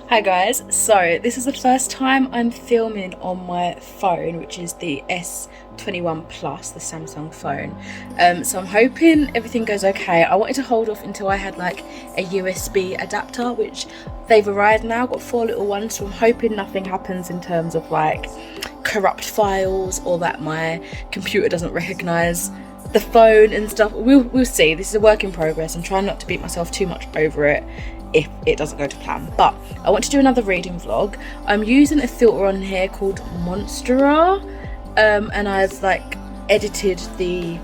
Hi guys, so this is the first time I'm filming on my phone, which is the S21 Plus, the Samsung phone. So I'm hoping everything goes okay. I wanted to hold off until I had like a USB adapter, which they've arrived now. I've got 4 little ones, so I'm hoping nothing happens in terms of like corrupt files or that my computer doesn't recognise the phone and stuff. We'll see. This is a work in progress. I'm trying not to beat myself too much over it if it doesn't go to plan. But I want to do another reading vlog. I'm using a filter on here called Monstera, and I've like edited the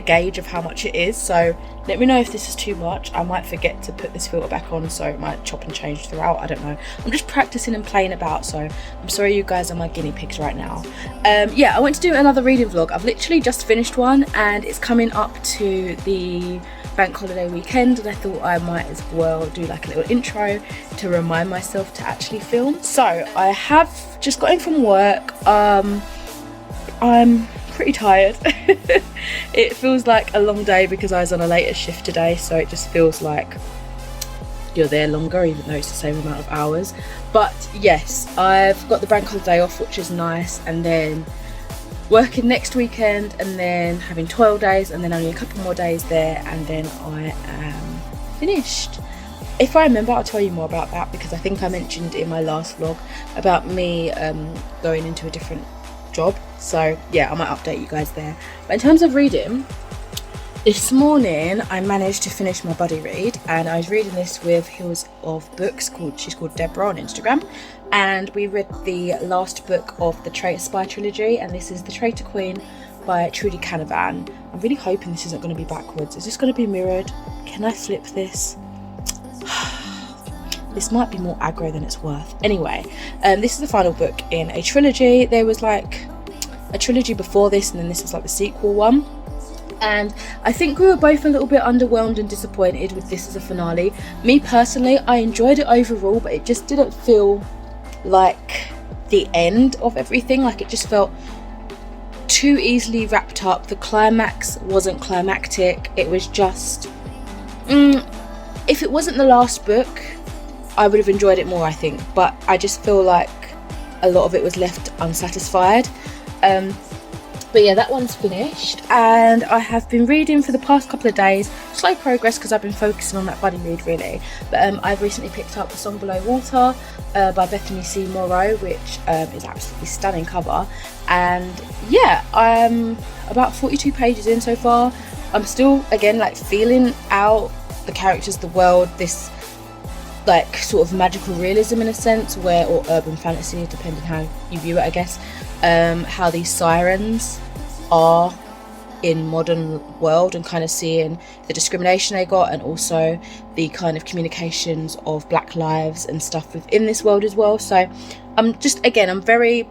gauge of how much it is, so let me know if this is too much. I might forget to put this filter back on, so it might chop and change throughout. I don't know. I'm just practicing and playing about, so I'm sorry you guys are my guinea pigs right now. Yeah, I went to do another reading vlog. I've literally just finished one and it's coming up to the bank holiday weekend, and I thought I might as well do like a little intro to remind myself to actually film. So I have just got in from work. I'm pretty tired. It feels like a long day because I was on a later shift today, so it just feels like you're there longer even though it's the same amount of hours. But yes, I've got the bank holiday off, which is nice, and then working next weekend, and then having 12 days, and then only a couple more days there, and then I am finished. If I remember, I'll tell you more about that, because I think I mentioned in my last vlog about me going into a different job, so yeah, I might update you guys there. But in terms of reading, this morning I managed to finish my buddy read, and I was reading this with Hills of Books. She's called Deborah on Instagram, and we read the last book of the Traitor Spy trilogy, and this is The Traitor Queen by Trudy Canavan. I'm really hoping this isn't going to be backwards. Is this going to be mirrored? Can I flip this? This might be more aggro than it's worth. Anyway, this is the final book in a trilogy. There was like a trilogy before this, and then this was like the sequel one. And I think we were both a little bit underwhelmed and disappointed with this as a finale. Me personally, I enjoyed it overall, but it just didn't feel like the end of everything. Like it just felt too easily wrapped up. The climax wasn't climactic. It was just if it wasn't the last book, I would have enjoyed it more, I think, but I just feel like a lot of it was left unsatisfied. But yeah, that one's finished, and I have been reading for the past couple of days. Slow progress because I've been focusing on that buddy read really, but I've recently picked up The Song Below Water by Bethany C. Morrow, which is absolutely stunning cover. And yeah, I'm about 42 pages in so far. I'm still, again, like feeling out the characters, the world, this like sort of magical realism in a sense, where, or urban fantasy, depending how you view it, I guess, how these sirens are in modern world, and kind of seeing the discrimination they got, and also the kind of communications of black lives and stuff within this world as well. So I'm just, again, I'm very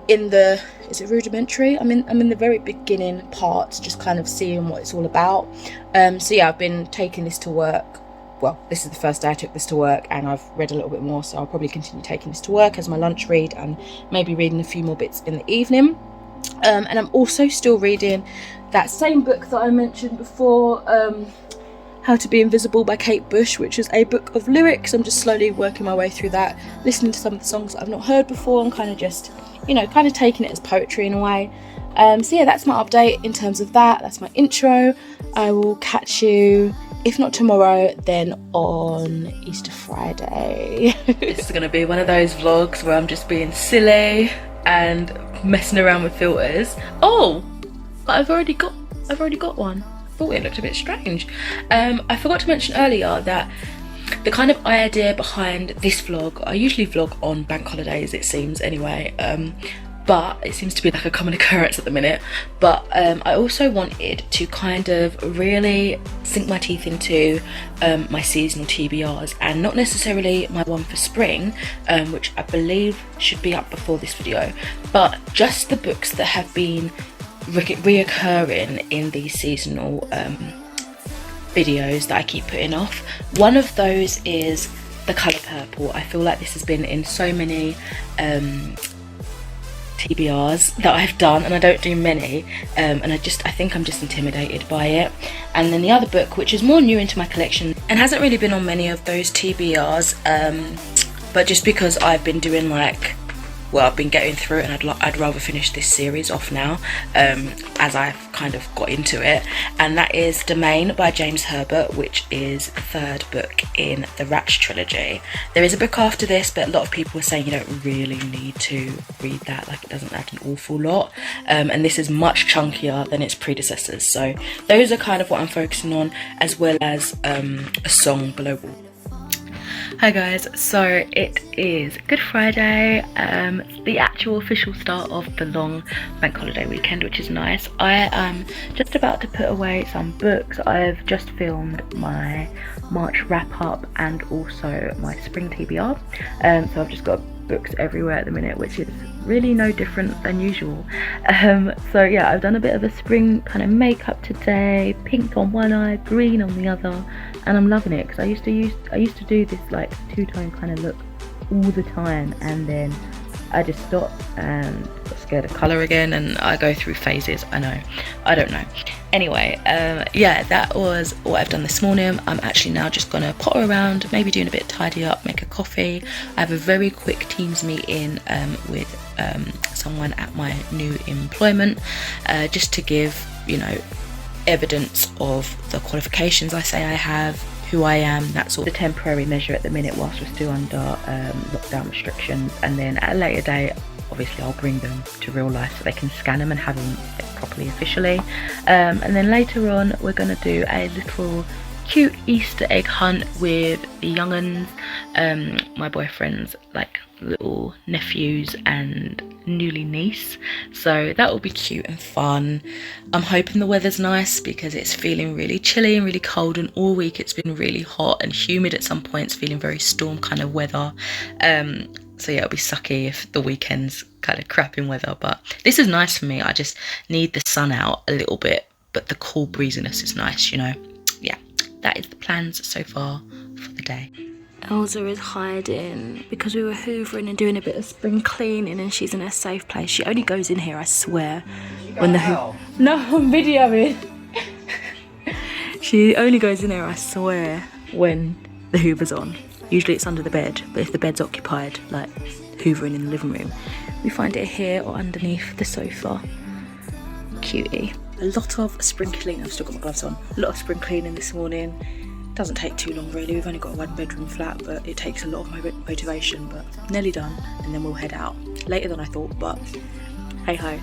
in the, is it rudimentary? I'm in the very beginning parts, just kind of seeing what it's all about. So yeah, I've been taking this to work. Well, this is the first day I took this to work, and I've read a little bit more, so I'll probably continue taking this to work as my lunch read, and maybe reading a few more bits in the evening. And I'm also still reading that same book that I mentioned before, How to Be Invisible by Kate Bush, which is a book of lyrics. I'm just slowly working my way through that, listening to some of the songs that I've not heard before, and kind of just, you know, kind of taking it as poetry in a way. So yeah, that's my update in terms of that. That's my intro. I will catch you, if not tomorrow, then on Easter Friday. This is going to be one of those vlogs where I'm just being silly and messing around with filters. Oh, but I've already got one. I thought it looked a bit strange. I forgot to mention earlier that the kind of idea behind this vlog, I usually vlog on bank holidays, it seems anyway, but it seems to be like a common occurrence at the minute. But I also wanted to kind of really sink my teeth into my seasonal TBRs, and not necessarily my one for spring, which I believe should be up before this video, but just the books that have been reoccurring in these seasonal videos that I keep putting off. One of those is The Colour Purple. I feel like this has been in so many TBRs that I've done, and I don't do many, and I think I'm just intimidated by it. And then the other book, which is more new into my collection and hasn't really been on many of those TBRs, but just because I've been doing like, well, I've been getting through it, and I'd rather finish this series off now, as I've kind of got into it, and that is Domain by James Herbert, which is the third book in the Ratch trilogy. There is a book after this, but a lot of people are saying you don't really need to read that, like it doesn't add an awful lot, and this is much chunkier than its predecessors. So those are kind of what I'm focusing on, as well as a song below. Hi guys, so it is Good Friday, the actual official start of the long bank holiday weekend, which is nice. I am just about to put away some books. I've just filmed my March wrap up and also my spring TBR, so I've just got books everywhere at the minute, which is really no different than usual. So yeah, I've done a bit of a spring kind of makeup today, pink on one eye, green on the other, and I'm loving it, because I used to do this like two-tone kind of look all the time, and then I just stopped and got scared of colour again, and I go through phases. I don't know. Anyway, yeah, that was what I've done this morning. I'm actually now just gonna potter around, maybe doing a bit of tidy up, make a coffee. I have a very quick Teams meeting with someone at my new employment, just to give, you know, evidence of the qualifications I say I have, who I am, that sort of temporary measure at the minute whilst we're still under lockdown restrictions. And then at a later date, obviously I'll bring them to real life so they can scan them and have them properly officially. And then later on we're going to do a little cute Easter egg hunt with the young'uns, my boyfriend's like little nephews and newly niece, so that will be cute and fun. I'm hoping the weather's nice, because it's feeling really chilly and really cold, and all week it's been really hot and humid at some points, feeling very storm kind of weather. So yeah, it'll be sucky if the weekend's kind of crap in weather, but this is nice for me. I just need the sun out a little bit, but the cool breeziness is nice, you know. Yeah, that is the plans so far for the day. Elsa is hiding because we were hoovering and doing a bit of spring cleaning, and she's in a safe place. She only goes in here, I swear, when the No, I'm videoing. She only goes in here, I swear, when the hoover's on. Usually it's under the bed, but if the bed's occupied, like hoovering in the living room, we find it here or underneath the sofa. Cutie. A lot of spring cleaning. I've still got my gloves on. A lot of spring cleaning this morning. Doesn't take too long really. We've only got a 1-bedroom flat, but it takes a lot of my motivation. But nearly done, and then we'll head out later than I thought, but hey ho.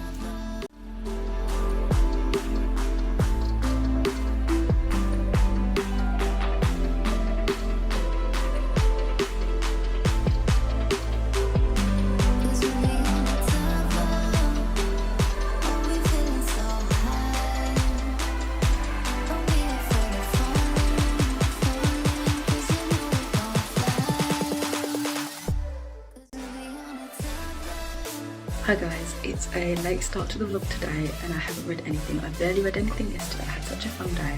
Hi guys, it's a late start to the vlog today, and I haven't read anything. I barely read anything yesterday. I had such a fun day,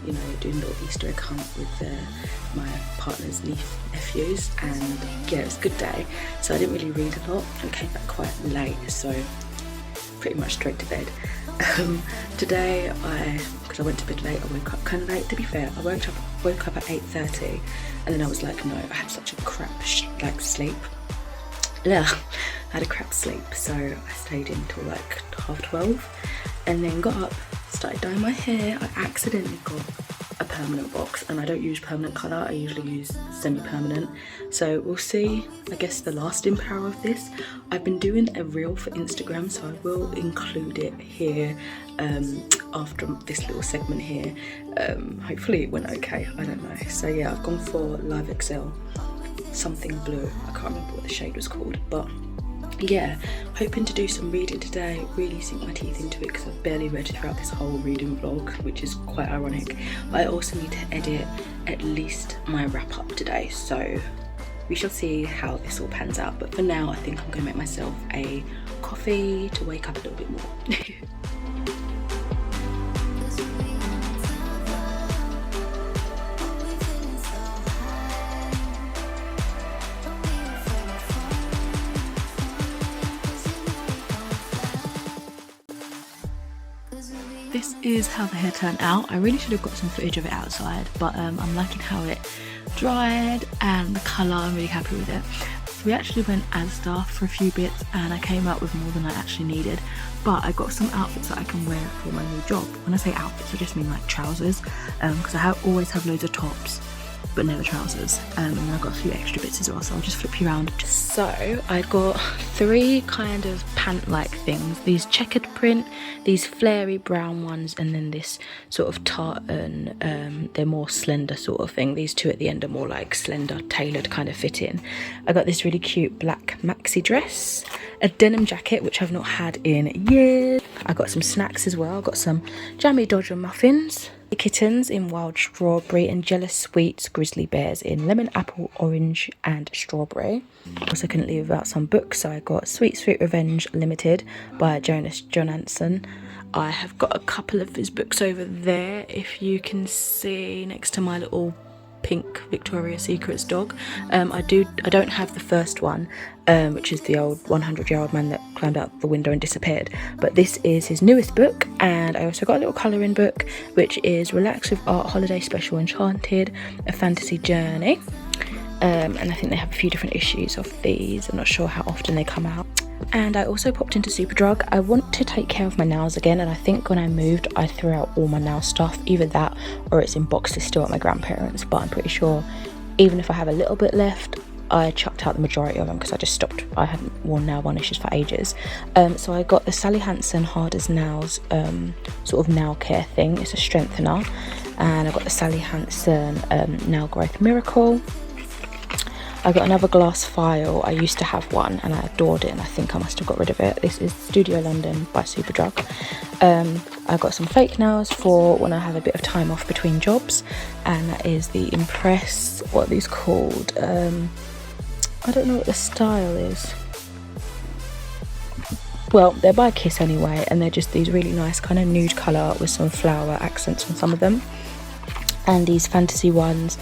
you know, doing a little Easter egg hunt with my partner's nephews, and yeah, it was a good day. So I didn't really read a lot and came back quite late, so pretty much straight to bed. Today, because I went to bed late, I woke up kind of late, to be fair. I woke up at 8:30, and then I was like, no, I had such a crap sleep. Yeah, I had a crap sleep, so I stayed in till like 12:30, and then got up, started dyeing my hair. I accidentally got a permanent box, and I don't use permanent colour, I usually use semi-permanent, so we'll see, I guess, the lasting power of this. I've been doing a reel for Instagram, so I will include it here after this little segment here. Hopefully it went okay, I don't know. So yeah, I've gone for Live XL something blue, I can't remember what the shade was called, but yeah, hoping to do some reading today, really sink my teeth into it, because I've barely read throughout this whole reading vlog, which is quite ironic. I also need to edit at least my wrap up today, so we shall see how this all pans out. But for now, I think I'm going to make myself a coffee to wake up a little bit more. this is how the hair turned out. I really should have got some footage of it outside, but I'm liking how it dried and the colour. I'm really happy with it. So we actually went Asda for a few bits and I came out with more than I actually needed, but I got some outfits that I can wear for my new job. When I say outfits, I just mean like trousers, because I always have loads of tops but never trousers, and then I've got a few extra bits as well, so I'll just flip you around. So I got 3 kind of pant-like things, these checkered print, these flary brown ones, and then this sort of tartan, they're more slender sort of thing. These 2 at the end are more like slender, tailored kind of fitting. I got this really cute black maxi dress, a denim jacket which I've not had in years. I got some snacks as well. I got some jammy Dodger muffins, kittens in wild strawberry, and jealous sweets grizzly bears in lemon, apple, orange and strawberry. Also couldn't leave without some books, so I got Sweet Sweet Revenge Limited by Jonas Jonasson. I have got a couple of his books over there, if you can see, next to my little pink Victoria's Secrets dog. I don't have the first one, which is the old 100-year-old man that climbed out the window and disappeared, but this is his newest book. And I also got a little colouring book which is Relax with Art Holiday Special Enchanted, a fantasy journey, and I think they have a few different issues of these. I'm not sure how often they come out. And I also popped into Superdrug. I want to take care of my nails again, and I think when I moved I threw out all my nail stuff, either that or it's in boxes still at my grandparents', but I'm pretty sure even if I have a little bit left, I chucked out the majority of them because I just stopped. I hadn't worn nail varnishes for ages. So I got the Sally Hansen Hard as Nails sort of nail care thing. It's a strengthener. And I got the Sally Hansen Nail Growth Miracle. I got another glass file. I used to have one and I adored it, and I think I must have got rid of it. This is Studio London by Superdrug. I got some fake nails for when I have a bit of time off between jobs, and that is the Impress, what are these called? I don't know what the style is. Well, they're by Kiss anyway, and they're just these really nice kind of nude colour with some flower accents on some of them. And these fantasy ones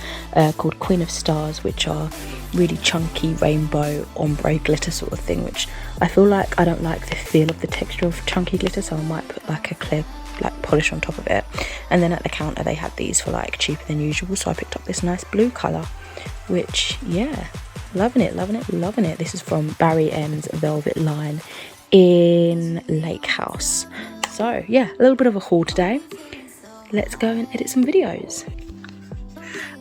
called Queen of Stars, which are really chunky rainbow ombre glitter sort of thing, which I feel like I don't like the feel of the texture of chunky glitter, so I might put like a clear like polish on top of it. And then at the counter they had these for like cheaper than usual, so I picked up this nice blue colour, which, yeah, loving it, loving it, loving it. This is from Barry M's Velvet line in Lake House. So yeah, a little bit of a haul today. Let's go and edit some videos.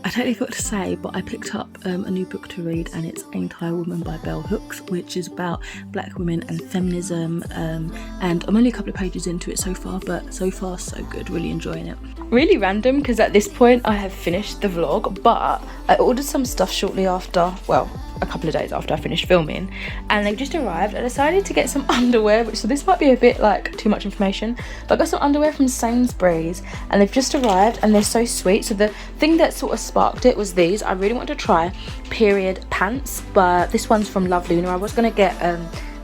I totally forgot to say, but I picked up a new book to read, and it's Ain't I a Woman by Bell Hooks, which is about black women and feminism, and I'm only a couple of pages into it so far, but so far so good, really enjoying it. Really random, because at this point I have finished the vlog, but I ordered some stuff shortly after, well, a couple of days after I finished filming, and they've just arrived. I decided to get some underwear, so this might be a bit like too much information, but I got some underwear from Sainsbury's and they've just arrived and they're so sweet. So the thing that sort of sparked it was these. I really wanted to try period pants, but this one's from Love Luna. I was going to get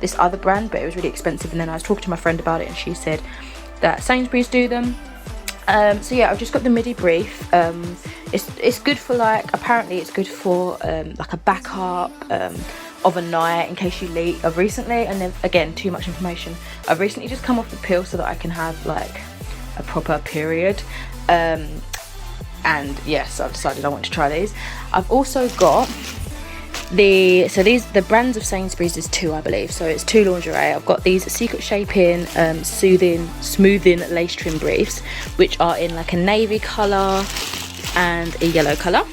this other brand, but it was really expensive, and then I was talking to my friend about it and she said that Sainsbury's do them. So yeah, I've just got the midi brief. It's good for, like, apparently it's good for like a backup of a night in case you leak. I've recently, and then again, too much information, I've recently just come off the pill so that I can have like a proper period, and yes, I've decided I want to try these. I've also got the brands of Sainsbury's is 2, I believe, so it's 2 lingerie. I've got these secret shaping smoothing lace trim briefs, which are in like a navy colour and a yellow colour,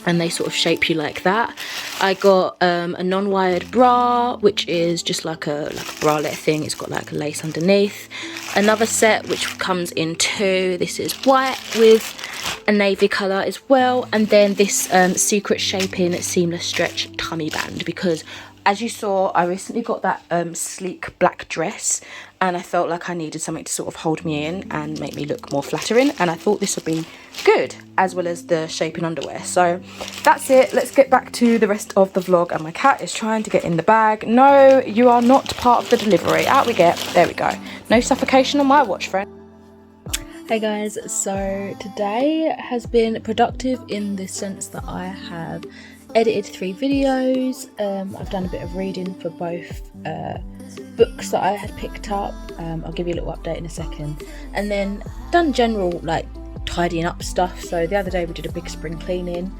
and they sort of shape you like that. I got a non-wired bra, which is just like a bralette thing. It's got like a lace underneath. Another set which comes in 2. This is white with a navy colour as well, and then this secret shaping seamless stretch tummy band, because as you saw, I recently got that sleek black dress and I felt like I needed something to sort of hold me in and make me look more flattering, and I thought this would be good, as well as the shaping underwear. So that's it. Let's get back to the rest of the vlog, and my cat is trying to get in the bag. No, you are not part of the delivery. Out we get. There we go. No suffocation on my watch, friend. Hey guys, so today has been productive in the sense that I have edited 3 videos. I've done a bit of reading for both books that I had picked up. I'll give you a little update in a second, and then done general like tidying up stuff. So the other day we did a big spring cleaning,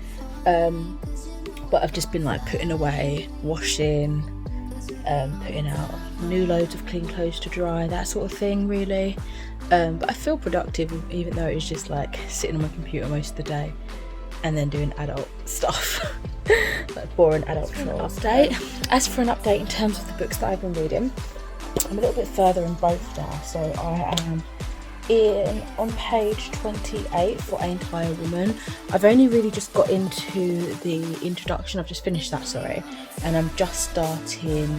but I've just been like putting away, washing, putting out new loads of clean clothes to dry, that sort of thing really. But I feel productive even though it's just like sitting on my computer most of the day and then doing adult stuff. Like boring adult chores. As for an update in terms of the books that I've been reading, I'm a little bit further in both now. So I am on page 28 for Howdee-haie Woman. I've only really just got into the introduction. I've just finished that, sorry, and I'm just starting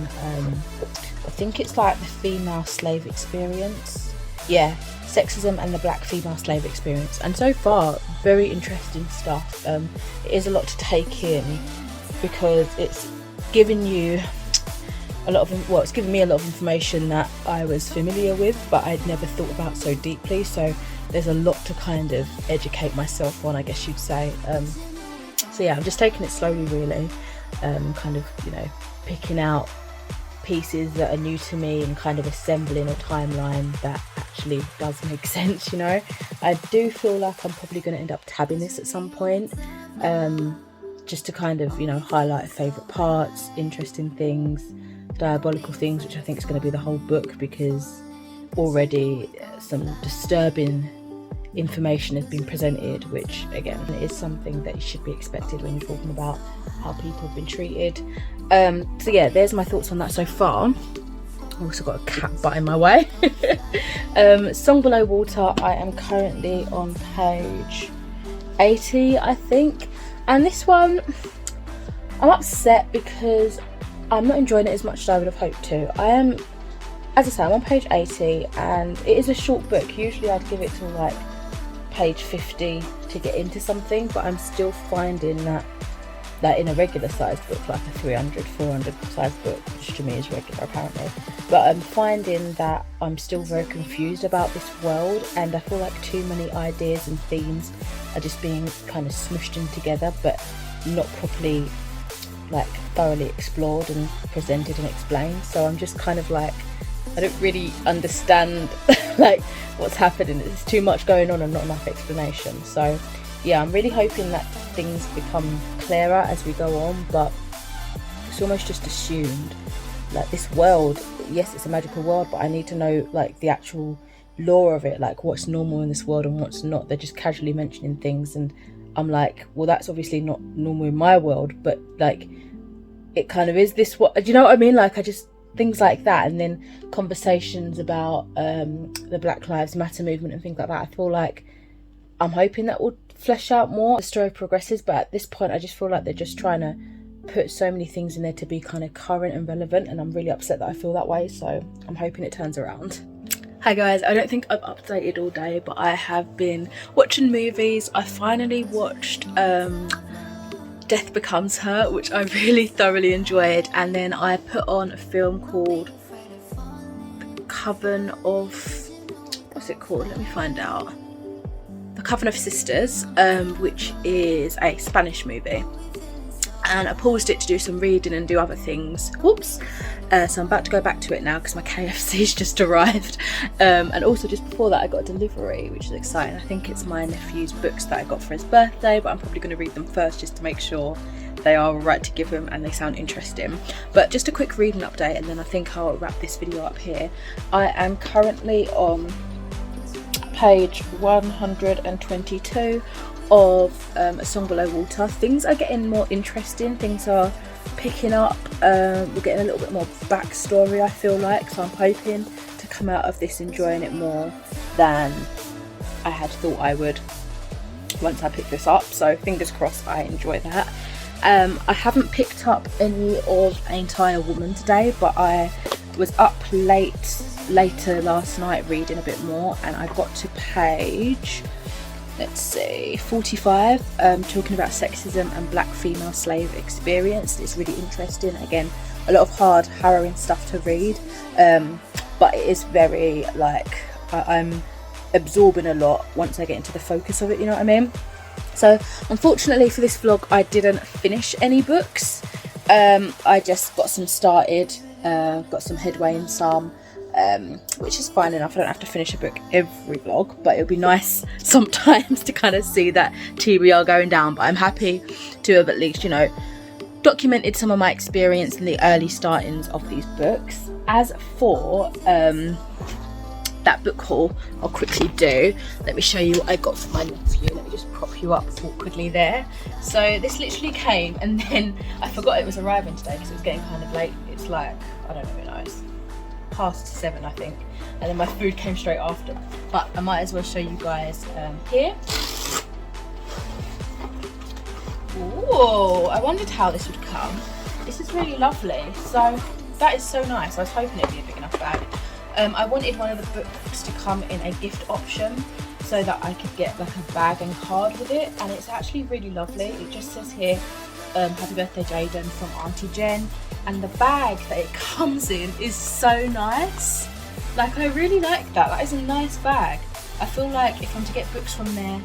I think it's like the female slave experience. Yeah, sexism and the black female slave experience. And so far, very interesting stuff. It is a lot to take in because it's giving you a lot of, well, it's given me a lot of information that I was familiar with, but I'd never thought about so deeply. So there's a lot to kind of educate myself on, I guess you'd say. So yeah, I'm just taking it slowly, really, kind of, you know, picking out pieces that are new to me and kind of assembling a timeline that actually does make sense, you know. I do feel like I'm probably going to end up tabbing this at some point, just to kind of, you know, highlight favourite parts, interesting things, diabolical things, which I think is going to be the whole book, because already some disturbing information has been presented, which again is something that should be expected when you're talking about how people have been treated. So yeah, there's my thoughts on that so far. I've also got a cat butt in my way. Song Below Water, I am currently on page 80, I think, and this one I'm upset because I'm not enjoying it as much as I would have hoped to. I am, as I say, I'm on page 80 and it is a short book. Usually I'd give it to like page 50 to get into something, but I'm still finding that in a regular size book, like a 300, 400 size book, which to me is regular apparently, but I'm finding that I'm still very confused about this world, and I feel like too many ideas and themes are just being kind of smushed in together but not properly like thoroughly explored and presented and explained. So I'm just kind of like, I don't really understand like what's happening. There's too much going on and not enough explanation. So yeah, I'm really hoping that things become clearer as we go on, but it's almost just assumed like this world, yes, it's a magical world, but I need to know like the actual lore of it, like what's normal in this world and what's not. They're just casually mentioning things and I'm like, well, that's obviously not normal in my world, but like it kind of is this, what, do you know what I mean? Like I just, things like that, and then conversations about the Black Lives Matter movement and things like that. I feel like I'm hoping that will flesh out more as the story progresses, but at this point I just feel like they're just trying to put so many things in there to be kind of current and relevant, and I'm really upset that I feel that way, so I'm hoping it turns around. Hi guys, I don't think I've updated all day, but I have been watching movies. I finally watched Death Becomes Her, which I really thoroughly enjoyed, and then I put on a film called The Coven of, what's it called? Let me find out. The Coven of Sisters, which is a Spanish movie, and I paused it to do some reading and do other things. Whoops. So I'm about to go back to it now because my KFC's just arrived, and also just before that I got a delivery, which is exciting. I think it's my nephew's books that I got for his birthday, but I'm probably going to read them first just to make sure they are alright to give him and they sound interesting. But just a quick reading update, and then I think I'll wrap this video up here. I am currently on page 122 of A Song Below Water. Things are getting more interesting, things are picking up, we're getting a little bit more backstory, I feel like, so I'm hoping to come out of this enjoying it more than I had thought I would once I picked this up, so fingers crossed I enjoy that. I haven't picked up any of Howdee-haie Woman today, but I was up later last night reading a bit more, and I got to page, let's see, 45, talking about sexism and black female slave experience. It's really interesting. Again, a lot of hard, harrowing stuff to read, but it is very like I'm absorbing a lot once I get into the focus of it, you know what I mean? So unfortunately for this vlog I didn't finish any books. I just got some started, got some headway in some, which is fine enough. I don't have to finish a book every vlog, but it would be nice sometimes to kind of see that TBR going down. But I'm happy to have at least, you know, documented some of my experience in the early startings of these books. As for that book haul, I'll quickly do. Let me show you what I got for my nephew. Let me just prop you up awkwardly there. So this literally came, and then I forgot it was arriving today because it was getting kind of late. It's like, I don't know, it's past 7 I think, and then my food came straight after, but I might as well show you guys here. Ooh, I wondered how this would come. This is really lovely. So that is so nice. I was hoping it'd be a big enough bag. I wanted one of the books to come in a gift option so that I could get like a bag and card with it, and it's actually really lovely. It just says here, happy birthday Jaden from Auntie Jen, and the bag that it comes in is so nice. Like, I really like that. That is a nice bag. I feel like if I'm to get books from there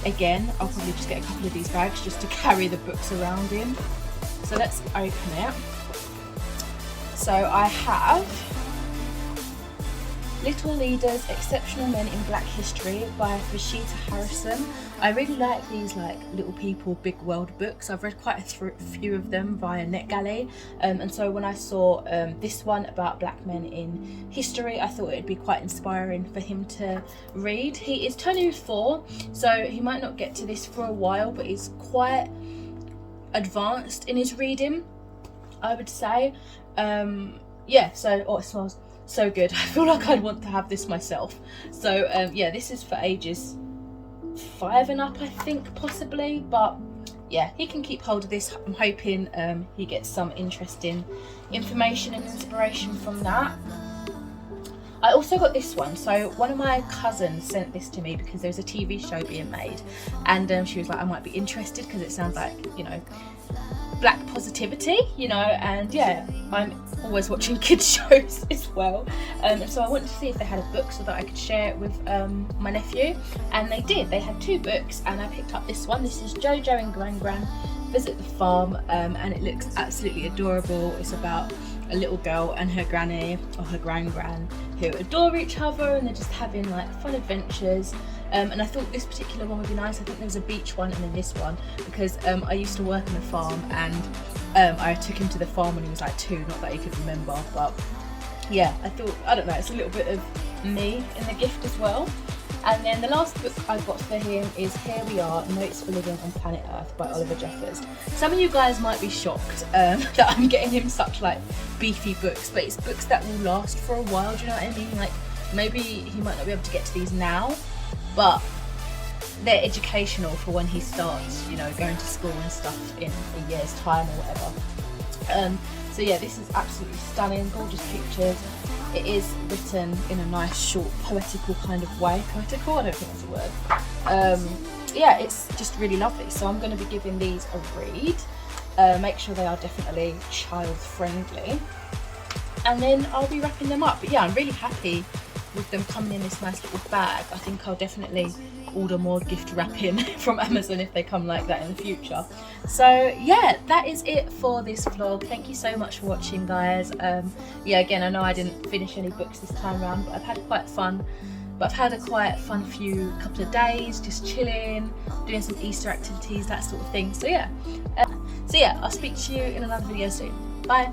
again, I'll probably just get a couple of these bags just to carry the books around in. So let's open it. So I have Little Leaders, Exceptional Men in Black History by Rashida Harrison. I really like these like little people, big world books. I've read quite a few of them via NetGalley, and so when I saw this one about black men in history, I thought it'd be quite inspiring for him to read. He is turning 4, so he might not get to this for a while, but he's quite advanced in his reading, I would say. Yeah, so it smells so good. I feel like I'd want to have this myself. So yeah, this is for ages 5 and up, I think, possibly, but yeah, he can keep hold of this. I'm hoping he gets some interesting information and inspiration from that. I also got this one. So one of my cousins sent this to me because there's a TV show being made, and she was like, I might be interested because it sounds like, you know, black positivity, you know, and yeah, I'm always watching kids shows as well, so I wanted to see if they had a book so that I could share it with my nephew, and they did. They had 2 books, and I picked up this one. This is Jojo and Gran Gran Visit the Farm, and it looks absolutely adorable. It's about a little girl and her granny, or her gran who adore each other, and they're just having like fun adventures. And I thought this particular one would be nice. I think there was a beach one and then this one, because I used to work on a farm, and I took him to the farm when he was like 2, not that he could remember, but yeah, I thought, I don't know, it's a little bit of me in the gift as well. And then the last book I got for him is Here We Are, Notes for Living on Planet Earth by Oliver Jeffers. Some of you guys might be shocked that I'm getting him such like beefy books, but it's books that will last for a while, do you know what I mean? Like, maybe he might not be able to get to these now, but they're educational for when he starts, you know, going to school and stuff in a year's time or whatever. So yeah, this is absolutely stunning, gorgeous pictures. It is written in a nice, short, poetical kind of way. Poetical? I don't think that's a word. Yeah, it's just really lovely. So I'm going to be giving these a read. Make sure they are definitely child friendly. And then I'll be wrapping them up. But yeah, I'm really happy with them coming in this nice little bag. I think I'll definitely order more gift wrapping from Amazon if they come like that in the future. So yeah, that is it for this vlog. Thank you so much for watching, guys. Yeah, again, I know I didn't finish any books this time around, but I've had quite a quite fun couple of days, just chilling, doing some Easter activities, that sort of thing. So yeah, I'll speak to you in another video soon. Bye.